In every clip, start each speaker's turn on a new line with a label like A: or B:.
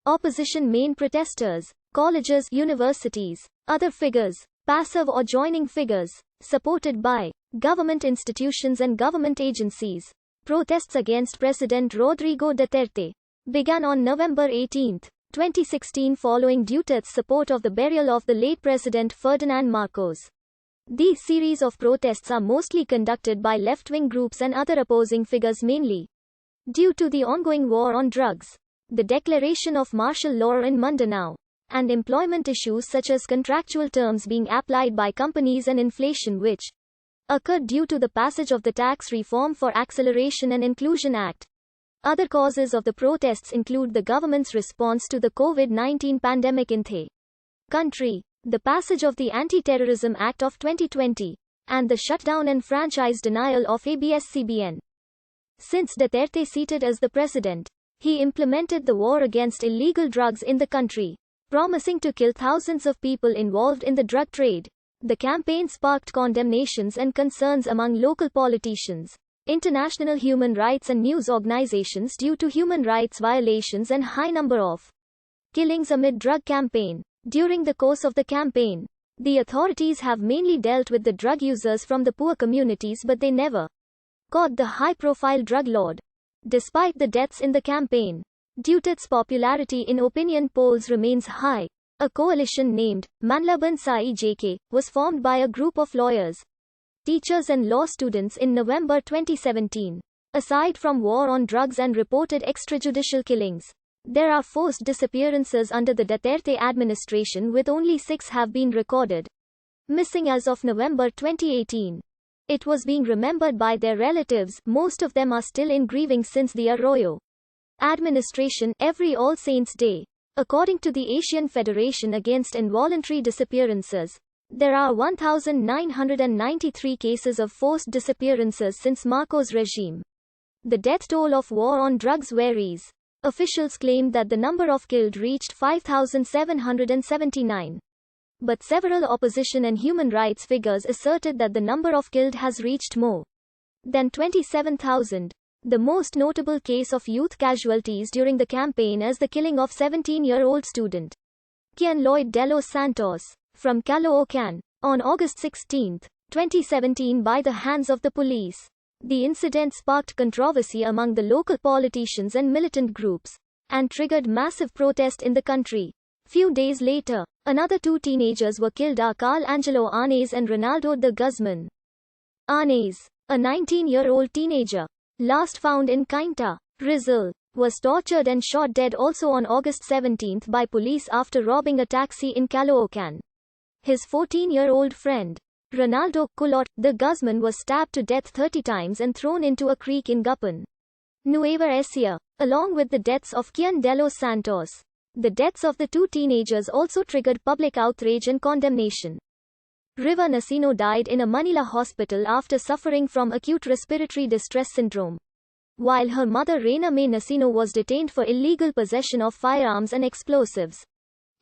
A: Opposition main protesters, colleges, universities. Other figures, passive or joining figures, supported by government institutions and government agencies. Protests against President Rodrigo Duterte began on November 18, 2016 following Duterte's support of the burial of the late President Ferdinand Marcos. These series of protests are mostly conducted by left-wing groups and other opposing figures mainly due to the ongoing war on drugs, the declaration of martial law in Mindanao, and employment issues such as contractual terms being applied by companies and inflation which occurred due to the passage of the Tax Reform for Acceleration and Inclusion Act. Other causes of the protests include the government's response to the COVID-19 pandemic in the country, the passage of the Anti-Terrorism Act of 2020, and the shutdown and franchise denial of ABS-CBN. Since Duterte seated as the president, he implemented the war against illegal drugs in the country, promising to kill thousands of people involved in the drug trade. The campaign sparked condemnations and concerns among local politicians, international human rights and news organizations due to human rights violations and high number of killings amid drug campaign. During the course of the campaign, the authorities have mainly dealt with the drug users from the poor communities, but they never caught the high-profile drug lord. Despite the deaths in the campaign, Duterte's popularity in opinion polls remains high. A coalition named Manlaban sa JK was formed by a group of lawyers, teachers and law students in November 2017. Aside from war on drugs and reported extrajudicial killings, there are forced disappearances under the Duterte administration, with only 6 have been recorded missing as of November 2018. It was being remembered by their relatives. Most of them are still in grieving since the Arroyo administration every All Saints' Day. According to the Asian Federation Against Involuntary Disappearances, there are 1,993 cases of forced disappearances since Marcos' regime. The death toll of war on drugs varies. Officials claimed that the number of killed reached 5,779. But several opposition and human rights figures asserted that the number of killed has reached more than 27,000. The most notable case of youth casualties during the campaign is the killing of 17-year-old student Kian Lloyd de los Santos from Caloocan on August 16, 2017 by the hands of the police. The incident sparked controversy among the local politicians and militant groups, and triggered massive protest in the country. Few days later, another 2 teenagers were killed: Carl Angelo Arnes and Ronaldo de Guzman. Arnes, a 19-year-old teenager, last found in Cainta, Rizal, was tortured and shot dead also on August 17 by police after robbing a taxi in Caloocan. His 14-year-old friend, Ronaldo Culot de Guzman, was stabbed to death 30 times and thrown into a creek in Gupan, Nueva Ecija, along with the deaths of Kian de los Santos. The deaths of the 2 teenagers also triggered public outrage and condemnation. Riva Nacino died in a Manila hospital after suffering from acute respiratory distress syndrome, while her mother Reyna May Nacino was detained for illegal possession of firearms and explosives.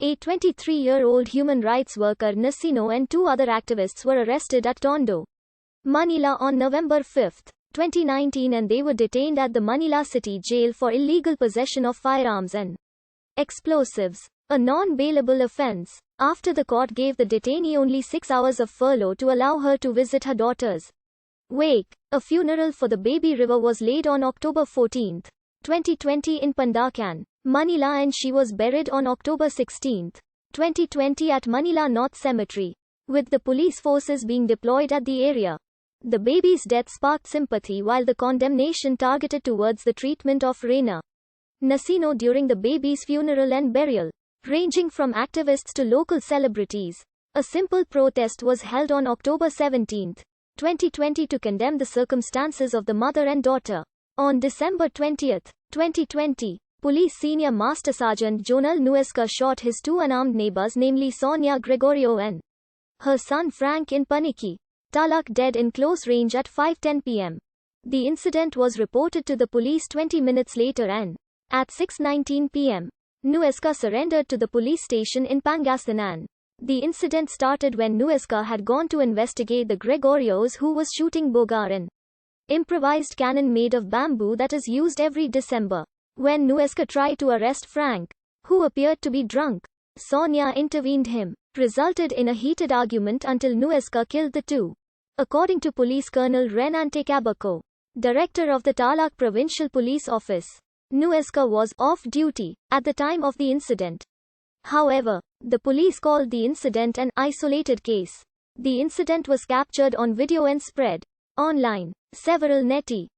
A: A 23-year-old human rights worker Nacino and 2 other activists were arrested at Tondo, Manila on November 5, 2019, and they were detained at the Manila City Jail for illegal possession of firearms and explosives, a non-bailable offense, after the court gave the detainee only 6 hours of furlough to allow her to visit her daughter's wake. A funeral for the baby Riva was laid on October 14, 2020 in Pandacan, Manila, and she was buried on October 16, 2020 at Manila North Cemetery, with the police forces being deployed at the area. The baby's death sparked sympathy, while the condemnation targeted towards the treatment of Reyna Nacino during the baby's funeral and burial, ranging from activists to local celebrities. A simple protest was held on October 17, 2020 to condemn the circumstances of the mother and daughter. On December 20, 2020, Police Senior Master Sergeant Jonel Nuesca shot his 2 unarmed neighbors, namely Sonia Gregorio and her son Frank in Paniki, Talak, dead in close range at 5:10 p.m. The incident was reported to the police 20 minutes later, and at 6:19 p.m., Nuesca surrendered to the police station in Pangasinan. The incident started when Nuesca had gone to investigate the Gregorios, who was shooting bogar, an improvised cannon made of bamboo that is used every December. When Nuesca tried to arrest Frank, who appeared to be drunk. Sonia intervened him, resulted in a heated argument until Nuesca killed the two. According to Police Colonel Renante Cabaco, director of the Tarlac Provincial Police Office, Nuesca was off duty at the time of the incident. However, the police called the incident an isolated case. The incident was captured on video and spread online. Several neti